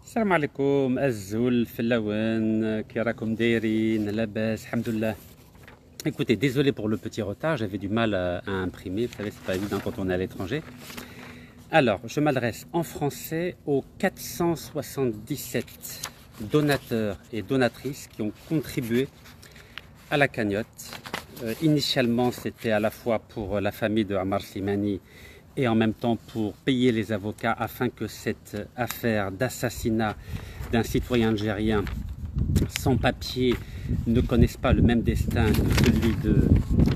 السلام عليكم الزول فلاوين كي راكم دايرين لاباس الحمد لله. Écoutez, désolé pour le petit retard, j'avais du mal à imprimer, vous savez c'est pas évident quand on est à l'étranger. Alors, je m'adresse en français aux 477 donateurs et donatrices qui ont contribué à la cagnotte. Initialement, c'était à la fois pour la famille de Ammar Slimani et en même temps pour payer les avocats afin que cette affaire d'assassinat d'un citoyen algérien sans papier ne connaisse pas le même destin que celui de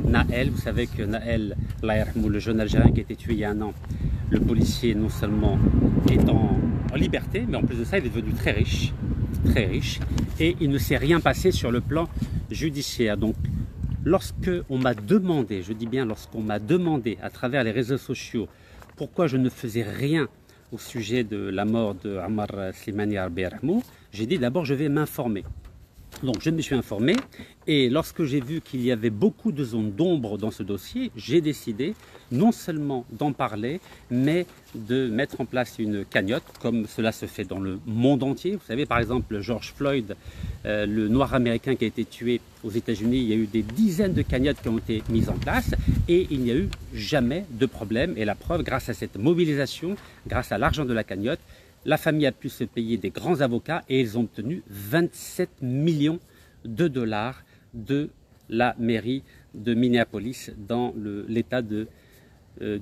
Naël. Vous savez que Naël, le jeune Algérien qui a été tué il y a un an, le policier non seulement est en liberté, mais en plus de ça, il est devenu très riche, et il ne s'est rien passé sur le plan judiciaire. Donc, lorsque on m'a demandé, je dis bien lorsqu'on m'a demandé à travers les réseaux sociaux pourquoi je ne faisais rien au sujet de la mort de Ammar Slimani Arbi-Rahmou, j'ai dit d'abord je vais m'informer. Donc je me suis informé et lorsque j'ai vu qu'il y avait beaucoup de zones d'ombre dans ce dossier, j'ai décidé non seulement d'en parler, mais de mettre en place une cagnotte comme cela se fait dans le monde entier. Vous savez par exemple George Floyd, le noir américain qui a été tué aux États-Unis, il y a eu des dizaines de cagnottes qui ont été mises en place et il n'y a eu jamais de problème. Et la preuve, grâce à cette mobilisation, grâce à l'argent de la cagnotte, la famille a pu se payer des grands avocats et ils ont obtenu 27 millions de dollars de la mairie de Minneapolis dans l'État du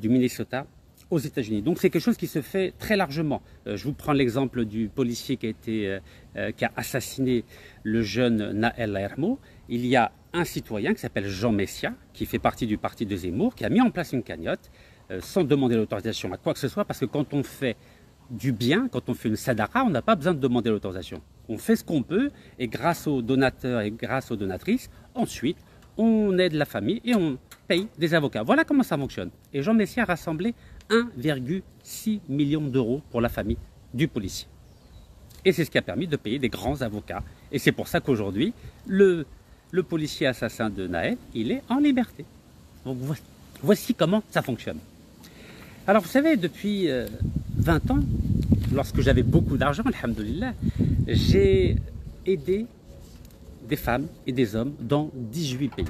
Minnesota aux États-Unis. Donc c'est quelque chose qui se fait très largement. Je vous prends l'exemple du policier qui a assassiné le jeune Naël Lermo. Il y a un citoyen qui s'appelle Jean Messia, qui fait partie du parti de Zemmour, qui a mis en place une cagnotte sans demander l'autorisation à quoi que ce soit, parce que quand on fait du bien, quand on fait une sadaqa, on n'a pas besoin de demander l'autorisation. On fait ce qu'on peut et grâce aux donateurs et grâce aux donatrices, ensuite, on aide la famille et on paye des avocats. Voilà comment ça fonctionne. Et Jean Messia a rassemblé 1,6 million d'euros pour la famille du policier. Et c'est ce qui a permis de payer des grands avocats. Et c'est pour ça qu'aujourd'hui, le policier assassin de Naël, il est en liberté. Donc voici comment ça fonctionne. Alors vous savez, depuis 20 ans, lorsque j'avais beaucoup d'argent, alhamdoulilah, j'ai aidé des femmes et des hommes dans 18 pays.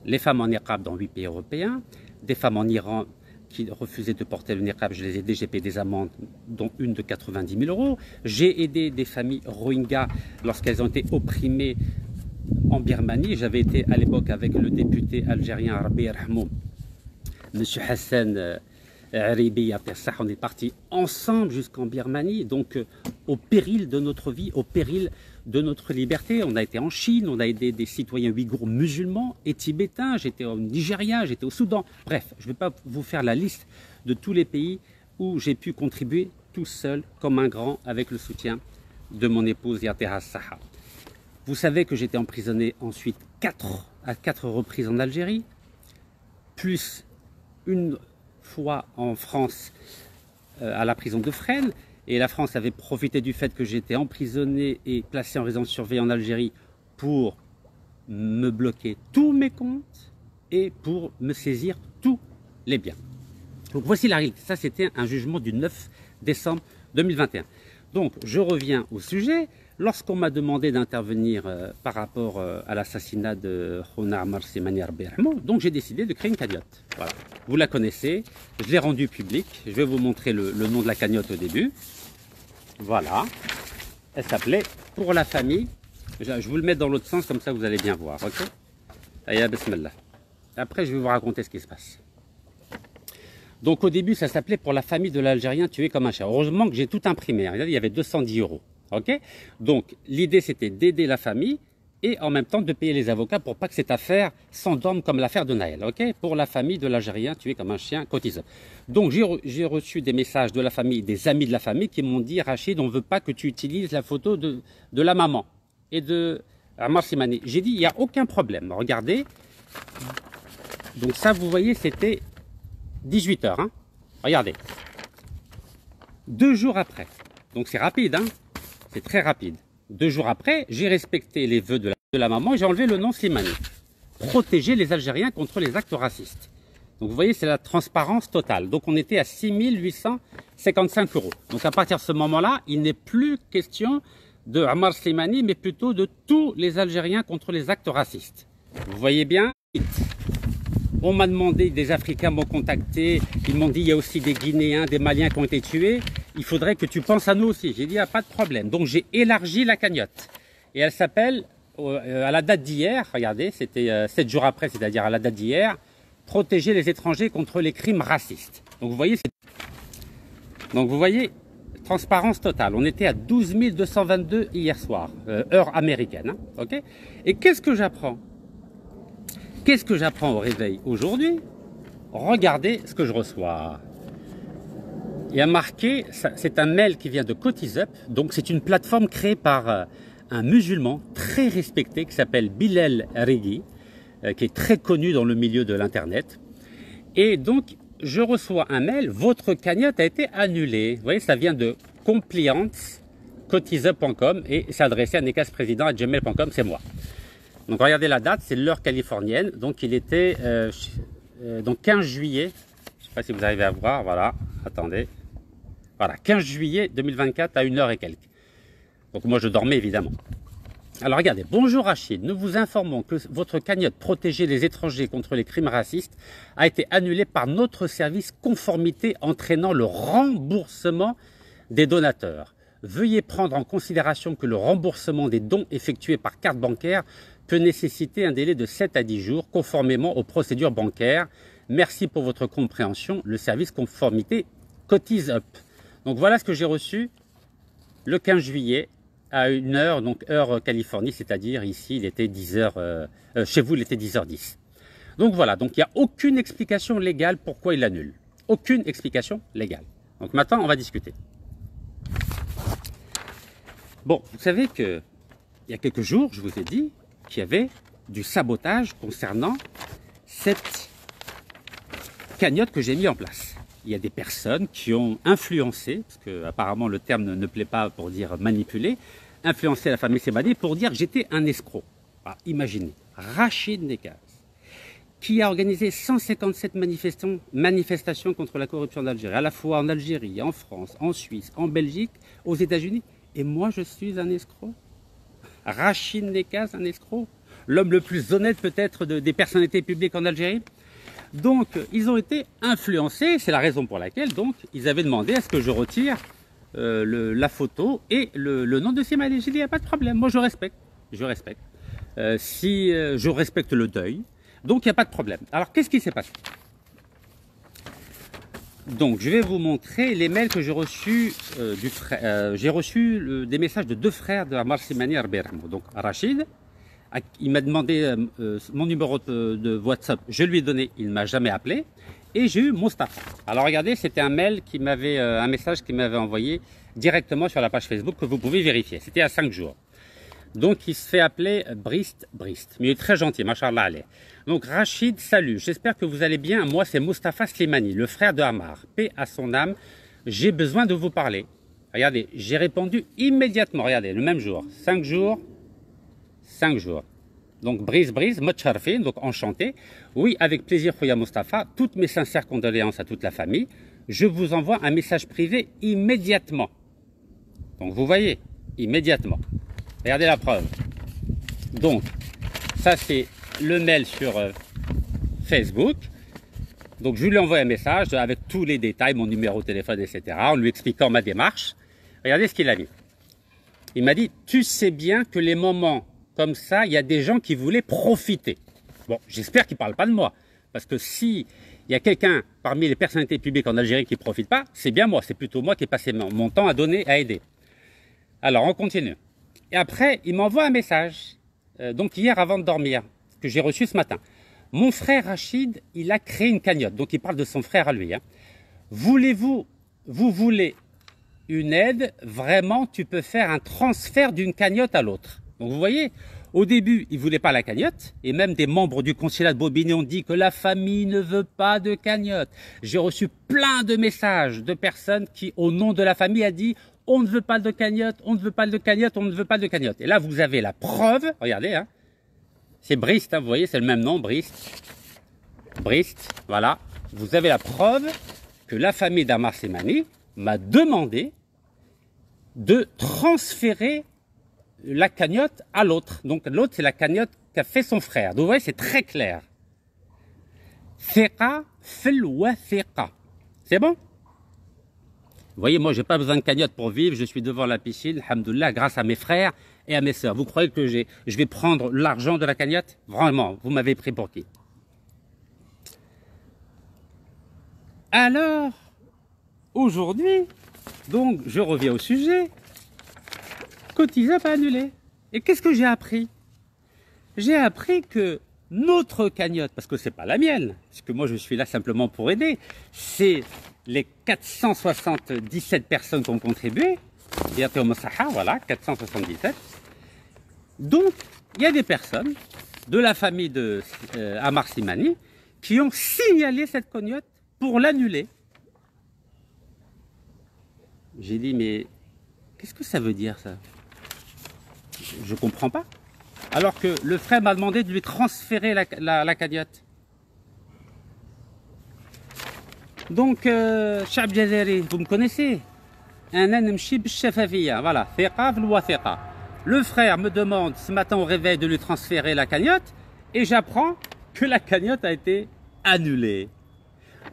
Les femmes en niqab dans 8 pays européens, des femmes en Iran qui refusaient de porter le niqab, je les ai aidées, j'ai payé des amendes, dont une de 90 000 euros. J'ai aidé des familles Rohingyas lorsqu'elles ont été opprimées en Birmanie. J'avais été à l'époque avec le député algérien Arbi-Rahmou, M. Hassan Aribi, on est partis ensemble jusqu'en Birmanie, donc au péril de notre vie, au péril de notre liberté. On a été en Chine, on a aidé des citoyens ouïghours musulmans et tibétains, j'étais au Nigeria, j'étais au Soudan. Bref, je ne vais pas vous faire la liste de tous les pays où j'ai pu contribuer tout seul, comme un grand, avec le soutien de mon épouse Yateha Saha. Vous savez que j'étais emprisonné ensuite à quatre reprises en Algérie, plus une fois en France à la prison de Fresnes, et la France avait profité du fait que j'étais emprisonné et placé en résidence surveillée en Algérie pour me bloquer tous mes comptes et pour me saisir tous les biens. Donc voici la réalité. Ça c'était un jugement du 9 décembre 2021. Donc je reviens au sujet. Lorsqu'on m'a demandé d'intervenir par rapport à l'assassinat de Ammar Slimani Arbi-Rahmou, donc j'ai décidé de créer une cagnotte. Voilà. Vous la connaissez, je l'ai rendue publique. Je vais vous montrer le nom de la cagnotte au début. Voilà. Elle s'appelait Pour la famille. Je vous le mets dans l'autre sens, comme ça vous allez bien voir. Ok. Aya bismillah. Après, je vais vous raconter ce qui se passe. Donc au début, ça s'appelait Pour la famille de l'Algérien tué comme un chien. Heureusement que j'ai tout imprimé. Regardez, il y avait 210 euros. Ok, donc l'idée c'était d'aider la famille et en même temps de payer les avocats pour pas que cette affaire s'endorme comme l'affaire de Naël. Ok, pour la famille de l'Algérien tué comme un chien cotisant. Donc j'ai reçu des messages de la famille, des amis de la famille qui m'ont dit Rachid, on ne veut pas que tu utilises la photo de la maman et de Ammar Slimani. J'ai dit il n'y a aucun problème. Regardez. Donc ça vous voyez c'était 18 h. Hein. Regardez. 2 jours après. Donc c'est rapide hein. C'est très rapide. 2 jours après, j'ai respecté les vœux de la maman et j'ai enlevé le nom Slimani. Protéger les Algériens contre les actes racistes. Donc vous voyez, c'est la transparence totale. Donc on était à 6 855 €. Donc à partir de ce moment-là, il n'est plus question de Ammar Slimani, mais plutôt de tous les Algériens contre les actes racistes. Vous voyez bien, on m'a demandé, des Africains m'ont contacté, ils m'ont dit il y a aussi des Guinéens, des Maliens qui ont été tués, il faudrait que tu penses à nous aussi. J'ai dit, il n'y a pas de problème. Donc j'ai élargi la cagnotte. Et elle s'appelle, à la date d'hier, regardez, c'était 7 jours après, c'est-à-dire à la date d'hier, protéger les étrangers contre les crimes racistes. Donc vous voyez, transparence totale. On était à 12 222 hier soir, heure américaine. Hein, okay. Et qu'est-ce que j'apprends? Qu'est-ce que j'apprends au réveil aujourd'hui? Regardez ce que je reçois. Il y a marqué, c'est un mail qui vient de CotisUp, donc c'est une plateforme créée par un musulman très respecté qui s'appelle Bilal Righi, qui est très connu dans le milieu de l'internet. Et donc je reçois un mail, votre cagnotte a été annulée. Vous voyez, ça vient de compliance.cotisup.com et c'est adressé à nekaspresident@gmail.com, c'est moi. Donc regardez la date, c'est l'heure californienne, donc il était donc 15 juillet, je ne sais pas si vous arrivez à voir, voilà, attendez, voilà, 15 juillet 2024 à 1h et quelques. Donc moi je dormais évidemment. Alors regardez, bonjour Rachid, nous vous informons que votre cagnotte protéger les étrangers contre les crimes racistes a été annulée par notre service conformité entraînant le remboursement des donateurs. Veuillez prendre en considération que le remboursement des dons effectués par carte bancaire peut nécessiter un délai de 7 à 10 jours conformément aux procédures bancaires. Merci pour votre compréhension, le service conformité CotisUp. Donc voilà ce que j'ai reçu le 15 juillet à 1h, donc heure Californie, c'est-à-dire ici il était 10h, chez vous il était 10h10. Donc voilà, donc il n'y a aucune explication légale pourquoi il annule. Aucune explication légale. Donc maintenant on va discuter. Bon, vous savez que il y a quelques jours, je vous ai dit qu'il y avait du sabotage concernant cette cagnotte que j'ai mis en place. Il y a des personnes qui ont influencé, parce que apparemment le terme ne plaît pas pour dire manipuler, influencé la famille Sebadi pour dire que j'étais un escroc. Alors, imaginez, Rachid Nekaz, qui a organisé 157 manifestations contre la corruption d'Algérie, à la fois en Algérie, en France, en Suisse, en Belgique, aux États-Unis, et moi je suis un escroc. Rachid Nekaz, un escroc, l'homme le plus honnête peut-être des personnalités publiques en Algérie. Donc, ils ont été influencés, c'est la raison pour laquelle donc ils avaient demandé à ce que je retire la photo et le nom de Slimani. J'ai dit, il n'y a pas de problème, moi je respecte. Je respecte le deuil, donc il n'y a pas de problème. Alors, qu'est-ce qui s'est passé? Donc, je vais vous montrer les mails que j'ai reçus j'ai reçu des messages de deux frères de Ammar Slimani Arbeerhamou. Donc, Rachid, il m'a demandé mon numéro de WhatsApp, je lui ai donné, il ne m'a jamais appelé. Et j'ai eu Moustapha. Alors regardez, c'était un mail qui m'avait, un message qu'il m'avait envoyé directement sur la page Facebook que vous pouvez vérifier. C'était à 5 jours. Donc il se fait appeler Brist, mais il est très gentil, machallah alayh. Donc Rachid, salut, j'espère que vous allez bien. Moi c'est Moustapha Slimani, le frère de Ammar. Paix à son âme, j'ai besoin de vous parler. Regardez, j'ai répondu immédiatement, regardez, le même jour. 5 jours. Donc Brice, Motcharfin, donc enchanté. Oui, avec plaisir, Khouya Moustapha. Toutes mes sincères condoléances à toute la famille. Je vous envoie un message privé immédiatement. Donc vous voyez, immédiatement. Regardez la preuve. Donc, ça c'est le mail sur Facebook. Donc je lui envoie un message avec tous les détails, mon numéro de téléphone, etc. En lui expliquant ma démarche. Regardez ce qu'il a mis. Il m'a dit, tu sais bien que les moments comme ça, il y a des gens qui voulaient profiter. Bon, j'espère qu'il ne parle pas de moi. Parce que si il y a quelqu'un parmi les personnalités publiques en Algérie qui ne profite pas, c'est bien moi. C'est plutôt moi qui ai passé mon temps à donner, à aider. Alors, on continue. Et après, il m'envoie un message. Donc hier, avant de dormir, que j'ai reçu ce matin. Mon frère Rachid, il a créé une cagnotte. Donc, il parle de son frère à lui. Hein. Vous voulez une aide? Vraiment, tu peux faire un transfert d'une cagnotte à l'autre. Donc vous voyez, au début, ils ne voulaient pas la cagnotte, et même des membres du consulat de Bobigny ont dit que la famille ne veut pas de cagnotte. J'ai reçu plein de messages de personnes qui, au nom de la famille, a dit « on ne veut pas de cagnotte, on ne veut pas de cagnotte, on ne veut pas de cagnotte ». Et là, vous avez la preuve, regardez, hein, c'est Brist, hein, vous voyez, c'est le même nom, Brist, voilà, vous avez la preuve que la famille d'Ammar Slimani m'a demandé de transférer la cagnotte à l'autre. Donc l'autre, c'est la cagnotte qu'a fait son frère. Donc vous voyez, c'est très clair. Thiqa fil wathiqa. C'est bon? Vous voyez, moi, j'ai pas besoin de cagnotte pour vivre. Je suis devant la piscine, alhamdoulilah, grâce à mes frères et à mes sœurs. Vous croyez que je vais prendre l'argent de la cagnotte? Vraiment, vous m'avez pris pour qui? Alors, aujourd'hui, donc, je reviens au sujet. Cotisap a annulé. Et qu'est-ce que j'ai appris? J'ai appris que notre cagnotte, parce que c'est pas la mienne, parce que moi je suis là simplement pour aider, c'est les 477 personnes qui ont contribué, voilà, 477. Donc, il y a des personnes de la famille de Ammar Slimani qui ont signalé cette cagnotte pour l'annuler. J'ai dit, mais qu'est-ce que ça veut dire ça? Je comprends pas. Alors que le frère m'a demandé de lui transférer la cagnotte. Donc, Chab Jazari, vous me connaissez? Voilà, le frère me demande ce matin au réveil de lui transférer la cagnotte et j'apprends que la cagnotte a été annulée.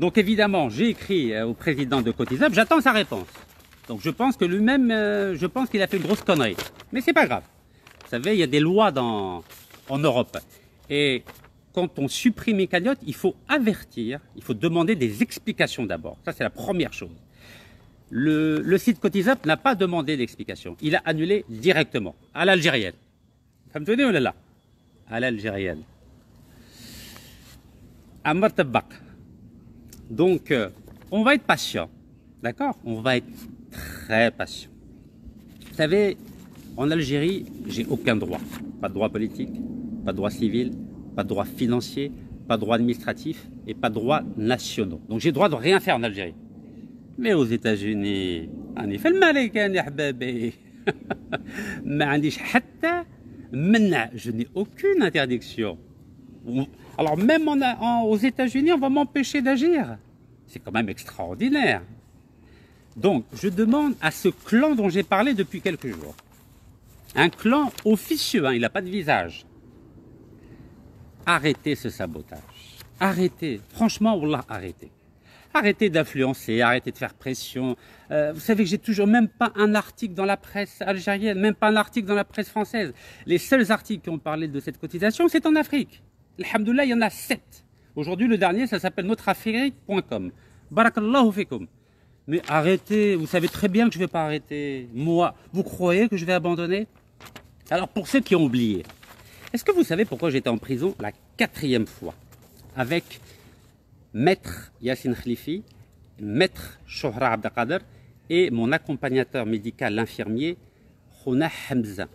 Donc évidemment, j'ai écrit au président de Cotisap, j'attends sa réponse. Donc je pense que lui-même, je pense qu'il a fait une grosse connerie. Mais c'est pas grave. Vous savez, il y a des lois en Europe. Et quand on supprime une cagnotte, il faut avertir, il faut demander des explications d'abord. Ça, c'est la première chose. Le site Cotisap n'a pas demandé d'explication. Il a annulé directement, à l'algérienne. Ça me tenait ou là? À l'algérienne. À Martabak. Donc, on va être patient. D'accord? On va être très patient. Vous savez, en Algérie, j'ai aucun droit. Pas de droit politique, pas de droit civil, pas de droit financier, pas de droit administratif et pas de droits nationaux. Donc j'ai le droit de rien faire en Algérie. Mais aux États-Unis, je n'ai aucune interdiction. Alors même aux États-Unis, on va m'empêcher d'agir. C'est quand même extraordinaire. Donc je demande à ce clan dont j'ai parlé depuis quelques jours, un clan officieux, hein, il n'a pas de visage. Arrêtez ce sabotage. Arrêtez. Franchement, Wallah, arrêtez. Arrêtez d'influencer, arrêtez de faire pression. Vous savez que j'ai toujours même pas un article dans la presse algérienne, même pas un article dans la presse française. Les seuls articles qui ont parlé de cette cotisation, c'est en Afrique. Alhamdoulilah, il y en a 7. Aujourd'hui, le dernier, ça s'appelle notreafrique.com. Barakallahu fikum. Mais arrêtez, vous savez très bien que je ne vais pas arrêter. Moi, vous croyez que je vais abandonner? Alors, pour ceux qui ont oublié, est-ce que vous savez pourquoi j'étais en prison la 4e fois avec Maître Yassine Khlifi, Maître Chouhra Abdelkader et mon accompagnateur médical, l'infirmier Khouna Hamza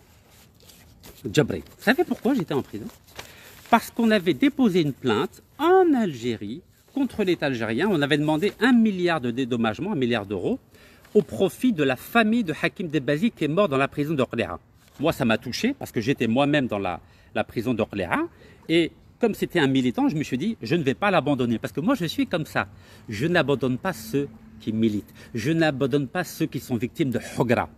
Djabri. Vous savez pourquoi j'étais en prison? Parce qu'on avait déposé une plainte en Algérie contre l'État algérien. On avait demandé 1 milliard de dédommagement, 1 milliard d'euros, au profit de la famille de Hakim Debazi qui est mort dans la prison d'Orléans. Moi, ça m'a touché parce que j'étais moi-même dans la prison d'Orléans. Et comme c'était un militant, je me suis dit, je ne vais pas l'abandonner. Parce que moi, je suis comme ça. Je n'abandonne pas ceux qui militent. Je n'abandonne pas ceux qui sont victimes de Hogra.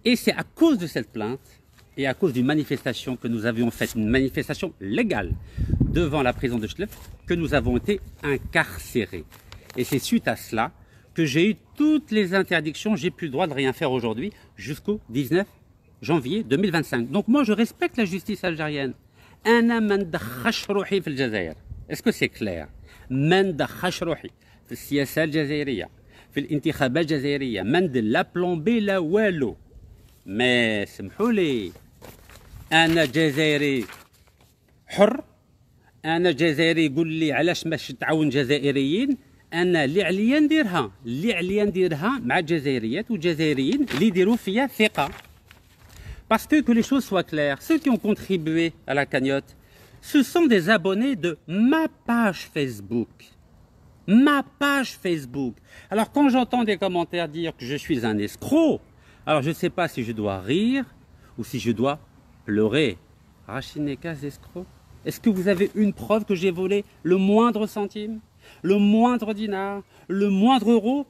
Et c'est à cause de cette plainte et à cause d'une manifestation que nous avions faite, une manifestation légale devant la prison de Chlef, que nous avons été incarcérés. Et c'est suite à cela que j'ai eu toutes les interdictions. J'ai plus le droit de rien faire aujourd'hui jusqu'au 19 janvier 2025. Donc moi, je respecte la justice algérienne. Est-ce que c'est clair? من دخلش روحي في السياسة الجزائرية في الانتخابات الجزائرية ما ندير لا بلومبي لا والو ما سمحوا لي أنا جزائري حر أنا جزائري يقول لي علاش ماش تعاون جزائريين أنا اللي عليا نديرها مع الجزائريات والجزائريين اللي يديروا فيا ثقة. Parce que les choses soient claires, ceux qui ont contribué à la cagnotte, ce sont des abonnés de ma page Facebook. Ma page Facebook. Alors quand j'entends des commentaires dire que je suis un escroc, alors je ne sais pas si je dois rire ou si je dois pleurer. Rachid Nekaz, escroc. Est-ce que vous avez une preuve que j'ai volé le moindre centime? le moindre dinar, le moindre euro.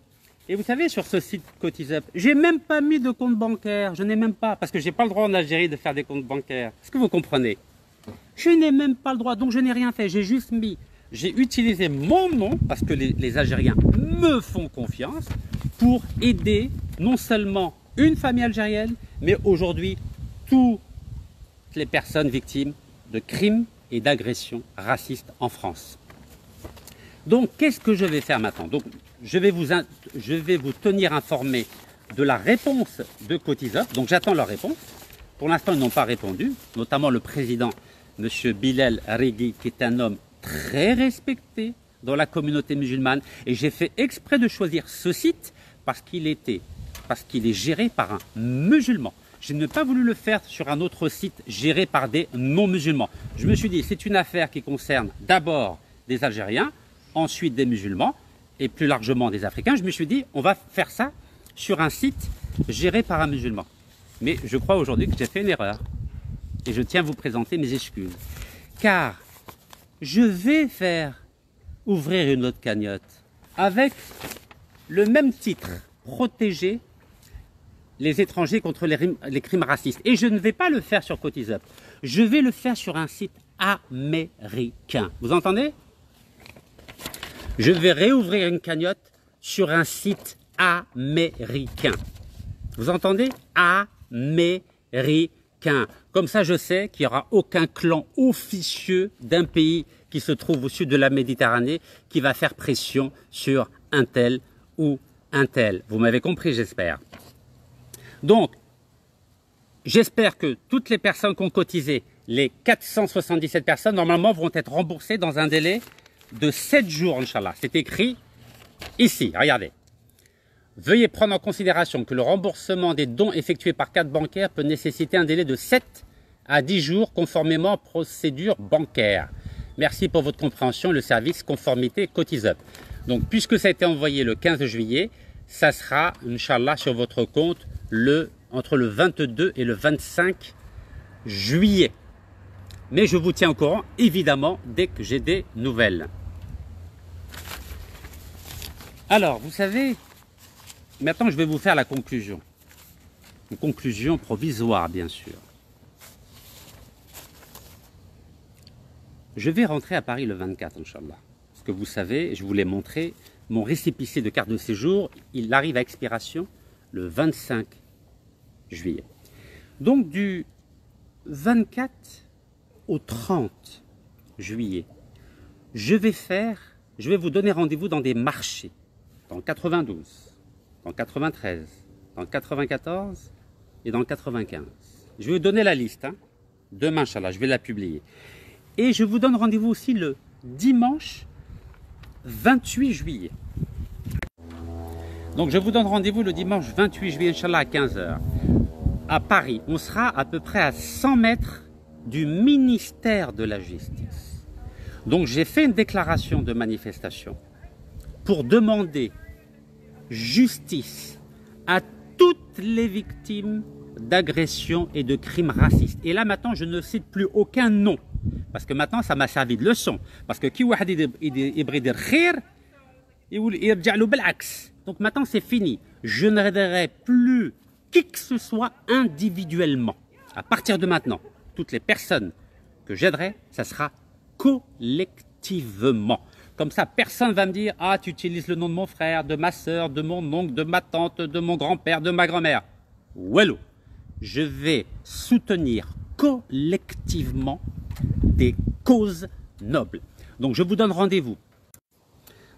Et vous savez, sur ce site CotisUp, j'ai même pas mis de compte bancaire, je n'ai même pas, parce que j'ai pas le droit en Algérie de faire des comptes bancaires. Est-ce que vous comprenez? Je n'ai même pas le droit, donc je n'ai rien fait, j'ai juste mis, j'ai utilisé mon nom, parce que les Algériens me font confiance, pour aider non seulement une famille algérienne, mais aujourd'hui toutes les personnes victimes de crimes et d'agressions racistes en France. Donc, qu'est-ce que je vais faire maintenant? Donc, je vais vous tenir informé de la réponse de CotisUp. Donc, j'attends leur réponse. Pour l'instant, ils n'ont pas répondu, notamment le président, M. Bilal Rigui, qui est un homme très respecté dans la communauté musulmane. Et j'ai fait exprès de choisir ce site parce qu'il est géré par un musulman. Je n'ai pas voulu le faire sur un autre site géré par des non-musulmans. Je me suis dit, c'est une affaire qui concerne d'abord des Algériens, ensuite des musulmans et plus largement des Africains. Je me suis dit, on va faire ça sur un site géré par un musulman. Mais je crois aujourd'hui que j'ai fait une erreur et je tiens à vous présenter mes excuses. Car je vais faire ouvrir une autre cagnotte avec le même titre, protéger les étrangers contre les crimes racistes. Et je ne vais pas le faire sur CotisUp. Je vais le faire sur un site américain. Vous entendez? Je vais réouvrir une cagnotte sur un site américain. Vous entendez? Américain. Comme ça, je sais qu'il n'y aura aucun clan officieux d'un pays qui se trouve au sud de la Méditerranée qui va faire pression sur un tel ou un tel. Vous m'avez compris, j'espère. Donc, j'espère que toutes les personnes qui ont cotisé, les 477 personnes, normalement, vont être remboursées dans un délai de 7 jours, Inch'Allah. C'est écrit ici, regardez. Veuillez prendre en considération que le remboursement des dons effectués par carte bancaire peut nécessiter un délai de 7 à 10 jours conformément aux procédures bancaires. Merci pour votre compréhension, le service conformité CotisUp. Donc, puisque ça a été envoyé le 15 juillet, ça sera, Inch'Allah, sur votre compte entre le 22 et le 25 juillet. Mais je vous tiens au courant, évidemment, dès que j'ai des nouvelles. Alors, vous savez, maintenant je vais vous faire la conclusion. Une conclusion provisoire, bien sûr. Je vais rentrer à Paris le 24, Inch'Allah. Parce que vous savez, je vous l'ai montré, mon récépissé de carte de séjour, il arrive à expiration le 25 juillet. Donc du 24 au 30 juillet, je vais vous donner rendez-vous dans des marchés, dans 92, dans 93, dans 94 et dans 95. Je vais vous donner la liste, hein. Demain, Inch'Allah, je vais la publier. Et je vous donne rendez-vous aussi le dimanche 28 juillet. Donc je vous donne rendez-vous le dimanche 28 juillet, Inch'Allah, à 15 h. À Paris, on sera à peu près à 100 mètres du ministère de la Justice. Donc j'ai fait une déclaration de manifestation pour demander justice à toutes les victimes d'agressions et de crimes racistes. Et là maintenant, je ne cite plus aucun nom, parce que maintenant ça m'a servi de leçon. Parce que qui donc maintenant c'est fini. Je n'aiderai plus qui que ce soit individuellement. À partir de maintenant, toutes les personnes que j'aiderai, ça sera collectivement. Comme ça, personne ne va me dire « Ah, tu utilises le nom de mon frère, de ma soeur, de mon oncle, de ma tante, de mon grand-père, de ma grand-mère. » Wallo, je vais soutenir collectivement des causes nobles. Donc, je vous donne rendez-vous.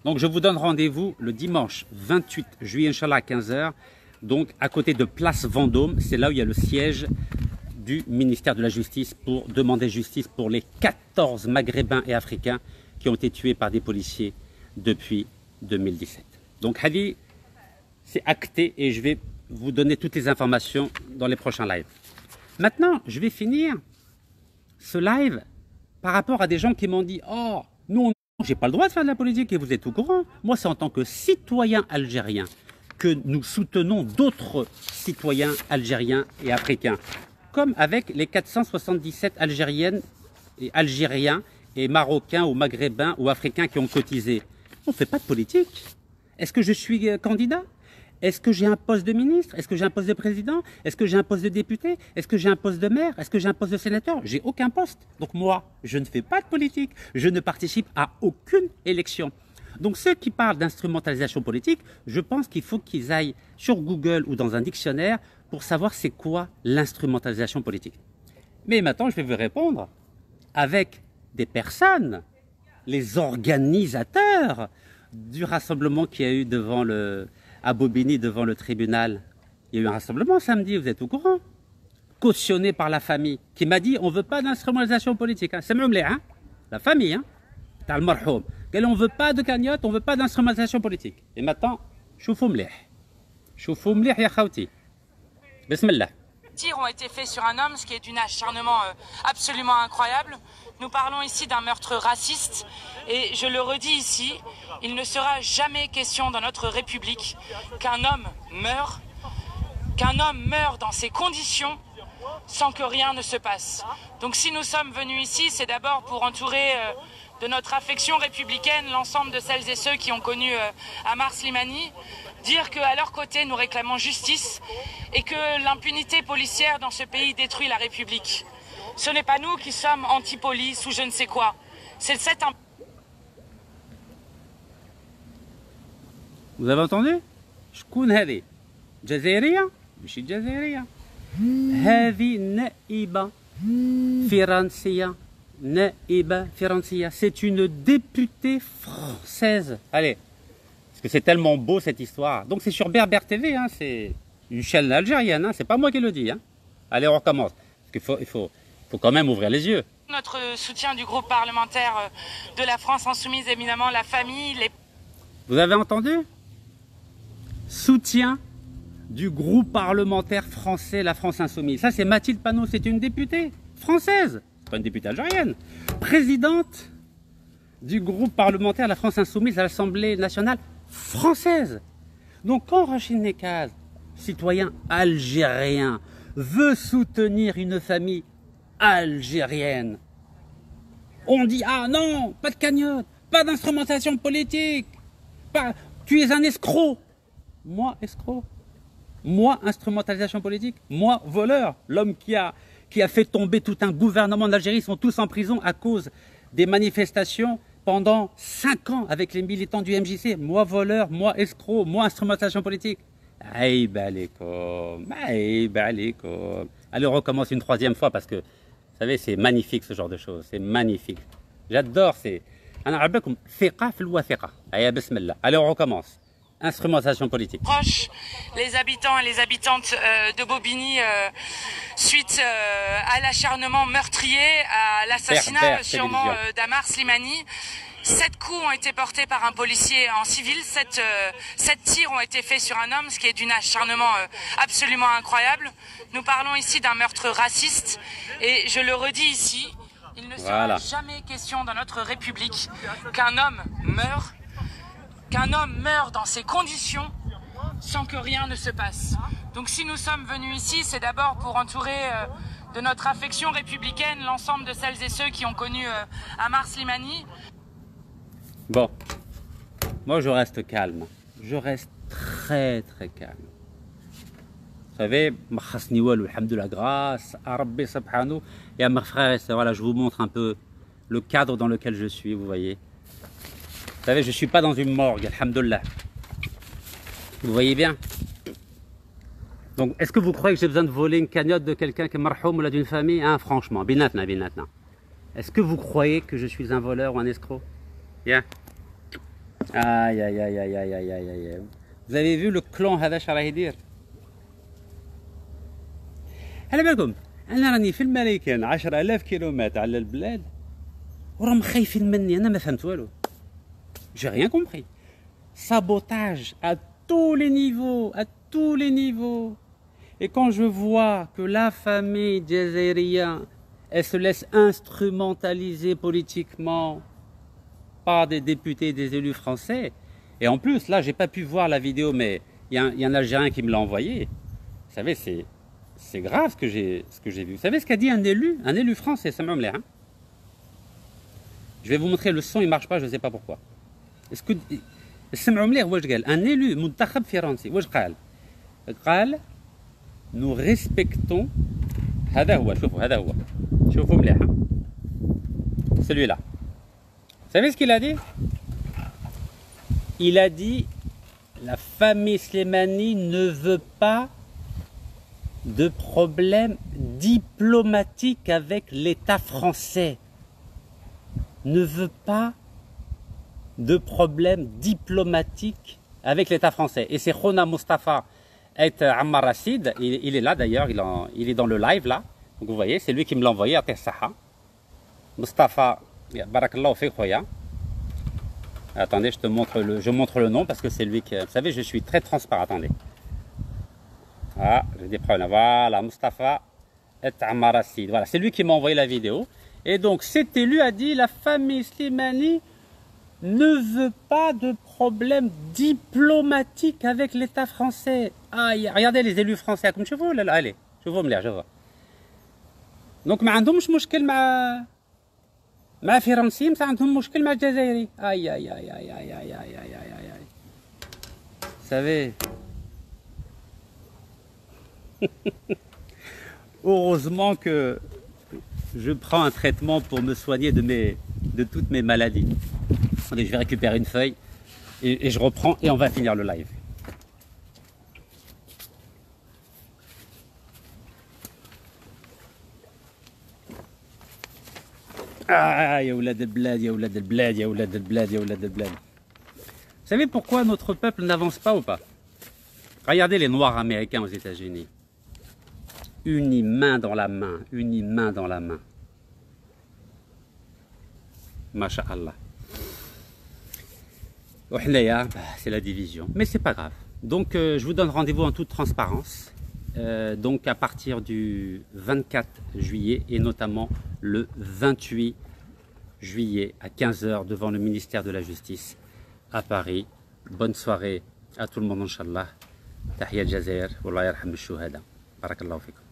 Le dimanche 28 juillet, Inch'Allah, à 15 h. Donc, à côté de Place Vendôme, c'est là où il y a le siège du ministère de la Justice pour demander justice pour les 14 Maghrébins et Africains qui ont été tués par des policiers depuis 2017. Donc, Hadi, c'est acté et je vais vous donner toutes les informations dans les prochains lives. Maintenant, je vais finir ce live par rapport à des gens qui m'ont dit « Oh, nous, j'ai pas le droit de faire de la politique et vous êtes au courant. Moi, c'est en tant que citoyen algérien que nous soutenons d'autres citoyens algériens et africains, comme avec les 477 Algériennes et Algériens et Marocains ou Maghrébins ou Africains qui ont cotisé. On ne fait pas de politique. Est-ce que je suis candidat? Est-ce que j'ai un poste de ministre? Est-ce que j'ai un poste de président? Est-ce que j'ai un poste de député? Est-ce que j'ai un poste de maire? Est-ce que j'ai un poste de sénateur? J'ai aucun poste. Donc moi, je ne fais pas de politique. Je ne participe à aucune élection. Donc ceux qui parlent d'instrumentalisation politique, je pense qu'il faut qu'ils aillent sur Google ou dans un dictionnaire pour savoir c'est quoi l'instrumentalisation politique. Mais maintenant, je vais vous répondre avec des personnes, les organisateurs du rassemblement qu'il y a eu à Bobigny devant le tribunal. Il y a eu un rassemblement samedi, vous êtes au courant? Cautionné par la famille, qui m'a dit on ne veut pas d'instrumentalisation politique. C'est même hein? La famille, hein? T'as le marhoum. On ne veut pas de cagnotte, on ne veut pas d'instrumentalisation politique. Et maintenant, choufou mlih. Choufou mlih ya khawti. Bismillah. Tirs ont été faits sur un homme, ce qui est d'une acharnement absolument incroyable. Nous parlons ici d'un meurtre raciste et je le redis ici, il ne sera jamais question dans notre République qu'un homme meure dans ces conditions sans que rien ne se passe. Donc si nous sommes venus ici, c'est d'abord pour entourer de notre affection républicaine l'ensemble de celles et ceux qui ont connu Ammar Slimani, dire qu'à leur côté nous réclamons justice et que l'impunité policière dans ce pays détruit la République. Ce n'est pas nous qui sommes anti-police ou je ne sais quoi. C'est cette... Vous avez entendu? شكون هذه؟ جزائرية؟ ماشي جزائرية. هذه نائبة فرنسية. نائبة فرنسية. C'est une députée française. Allez, parce que c'est tellement beau cette histoire. Donc c'est sur Berbère TV, hein, c'est une chaîne algérienne, hein, c'est pas moi qui le dis. Hein. Allez, on recommence. Parce qu'il faut quand même ouvrir les yeux. Notre soutien du groupe parlementaire de la France Insoumise, évidemment, la famille, les... Vous avez entendu? Soutien du groupe parlementaire français, la France Insoumise. Ça, c'est Mathilde Panot, c'est une députée française, c'est pas une députée algérienne. Présidente du groupe parlementaire, la France Insoumise, à l'Assemblée nationale française. Donc, quand Rachid Nekaz, citoyen algérien, veut soutenir une famille algérienne, on dit ah non, pas de cagnotte, pas d'instrumentation politique, tu es un escroc. Moi escroc, moi instrumentalisation politique, moi voleur, l'homme qui a fait tomber tout un gouvernement d'Algérie, ils sont tous en prison à cause des manifestations pendant 5 ans avec les militants du MJC, moi voleur, moi escroc, moi instrumentation politique. Aïb alaikum, aïb alaikum. Allez, on recommence une 3e fois parce que, vous savez, c'est magnifique ce genre de choses, c'est magnifique. J'adore, c'est... Allez, on recommence. Instrumentation politique. Proches, les habitants et les habitantes de Bobigny, suite à l'acharnement meurtrier, à l'assassinat sûrement d'Ammar Slimani. 7 coups ont été portés par un policier en civil, 7 tirs ont été faits sur un homme, ce qui est d'une acharnement absolument incroyable. Nous parlons ici d'un meurtre raciste et je le redis ici, il ne sera jamais question dans notre République qu'un homme meure dans ces conditions sans que rien ne se passe. Donc si nous sommes venus ici, c'est d'abord pour entourer de notre affection républicaine l'ensemble de celles et ceux qui ont connu Ammar Slimani. Bon, moi je reste calme, je reste très très calme. Vous savez, alhamdoulilah, grâce à Rabbi subhanahu et à mes frères et sœurs, voilà, je vous montre un peu le cadre dans lequel je suis, vous voyez. Vous savez, je ne suis pas dans une morgue, alhamdoulilah. Vous voyez bien? Donc, est-ce que vous croyez que j'ai besoin de voler une cagnotte de quelqu'un qui est marhoum ou là d'une famille? Hein, franchement, binatna. Est-ce que vous croyez que je suis un voleur ou un escroc? Bien. Aïe, aïe, aïe, aïe, aïe, aïe, aïe, aïe. Vous avez vu le clan هذا شو راه يدير؟ على بالكم أنا راني في الماريكان 10,000 كيلومتر على البلاد وراهم خايفين مني أنا ما فهمت والو. J'ai rien compris. Sabotage à tous les niveaux, à tous les niveaux. Et quand je vois que la famille jazairienne, elle se laisse instrumentaliser politiquement par des députés et des élus français, et en plus, là, j'ai pas pu voir la vidéo, mais il y a un Algérien qui me l'a envoyé. Vous savez, c'est grave ce que j'ai vu. Vous savez ce qu'a dit un élu français, ça me l'air. Hein, je vais vous montrer le son, il marche pas, je ne sais pas pourquoi. اسكو سمعوا مليح واش قال ان élu منتخب فرنسي واش قال nous respectons هذا هو شوفوا مليح celui-là. Vous savez ce qu'il a dit? Il a dit la famille Slimani ne veut pas de problème diplomatique avec l'État français. Ne veut pas de problème diplomatique avec l'État français. Et c'est Khona Mustafa et Ammar Racid, il est là d'ailleurs, il est dans le live là. Donc vous voyez, c'est lui qui me l'a envoyé à Tessaha. Mustafa, barakallahu fi khoya. Attendez, je montre le nom parce que c'est lui qui... Vous savez, je suis très transparent. Attendez. Ah, j'ai des problèmes. Voilà, Mustafa et Ammar Racid. Voilà, c'est lui qui m'a envoyé la vidéo. Et donc, cet élu a dit la famille Slimani ne veut pas de problème diplomatique avec l'État français. Ah, regardez les élus français. Comme je vous, là, allez, je vous me lire, je vois. Donc, ما عندهمش مشكل مع فرنسي، بصح عندهم مشكل مع الجزائري. Aïe, aïe, aïe, aïe, aïe, aïe, aïe, aïe, aïe, aïe. Vous savez, heureusement que je prends un traitement pour me soigner de toutes mes maladies. Attendez, je vais récupérer une feuille et je reprends et on va finir le live. Ah, ya oulad al-blad, ya oulad al-blad, ya oulad al-blad, ya oulad al-blad. Vous savez pourquoi notre peuple n'avance pas ou pas? Regardez les Noirs américains aux États-Unis. Unis main dans la main, unis main dans la main. Masha'Allah. C'est la division, mais c'est pas grave. Donc je vous donne rendez-vous en toute transparence. Donc à partir du 24 juillet et notamment le 28 juillet à 15 h devant le ministère de la Justice à Paris. Bonne soirée à tout le monde, Inch'Allah. Tahiyat Jazair, Wallah yarham al-shuhada. Barakallahu fikum.